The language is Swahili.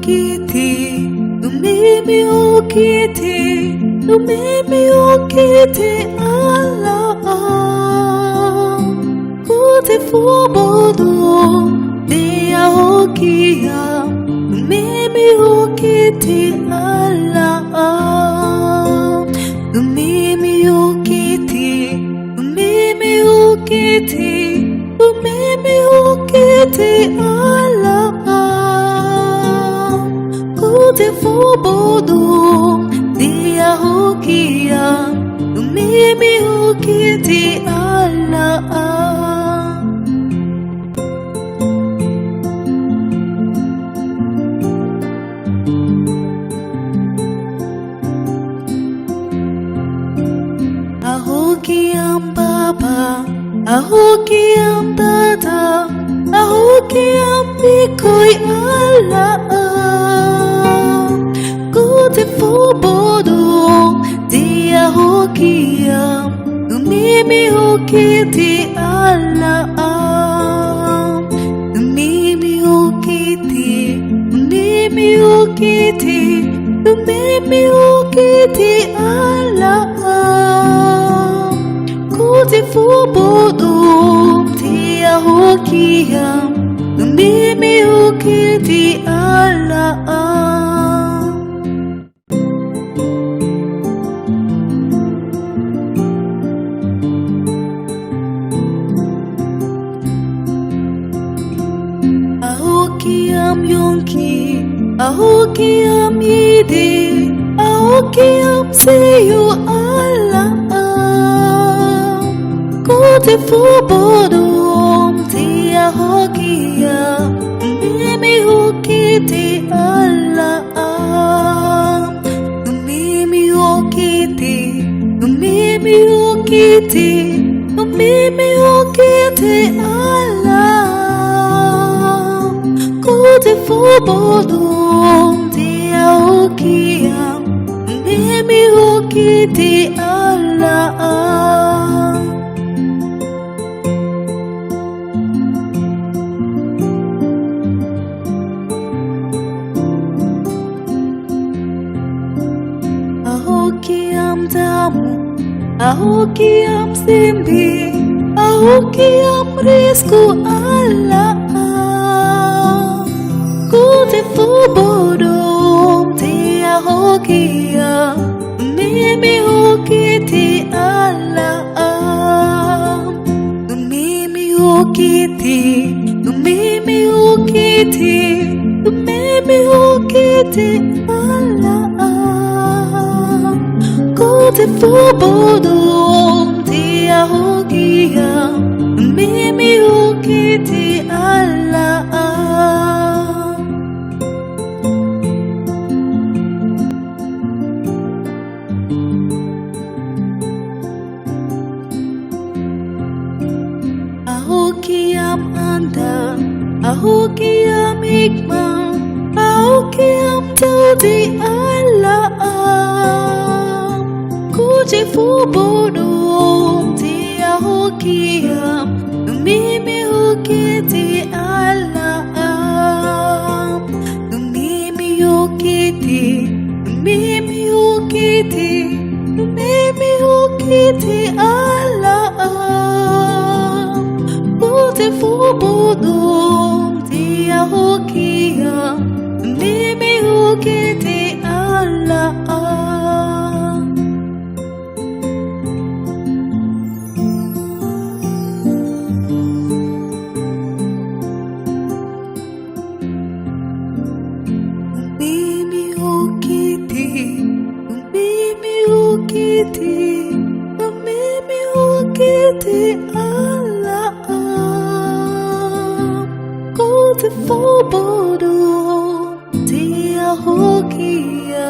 ukiti, umimi ukiti, umimi ukiti Allah. Uti fubodo, dia hokia, umimi ukiti Allah. Umimi ukiti, umimi ukiti, umimi ukiti Allah. Uti fubodo, dia hokia, umimi ukiti Allah. Ahokiam Baba, Ahokiam Dada, Ahokiam Bikoi Allah. Gute Fubodo, dia Ahokiam, umimi ukiti Allah. Umimi ukiti, umimi ukiti, umimi ukiti Allah. Kuti fubodo, dia hokia, umimi ukiti Allah. Ahokiam yonki, ahokiam ide, ahokiam seyu Allah. Kuti fubodo, dia hokia, umimi ukiti Allah. Umimi ukiti, umimi ukiti, umimi ukiti Allah. Kuti fubodo, dia hokia, umimi ukiti Allah. Ahokiam damu, ahokiam simbi, ahokiam risku Allah. Kuti fubodo, dia hokia, umimi ukiti Allah. Umimi ukiti, umimi ukiti, umimi ukiti Allah. Kuti fubodo, dia hokia, umimi ukiti Allah. Ahokiam anda, ahokiam hikmah, ahokiam taudi Allah. Kuti fubodo, dia hokia, umimi ukiti Allah. Umimi ukiti, umimi ukiti, umimi ukiti Allah. Kuti fubodo, dia hokia, umimi ukiti Allah. Umimi ukiti, umimi ukiti, umimi ukiti Allah. Kuti fubodo, dia hokia.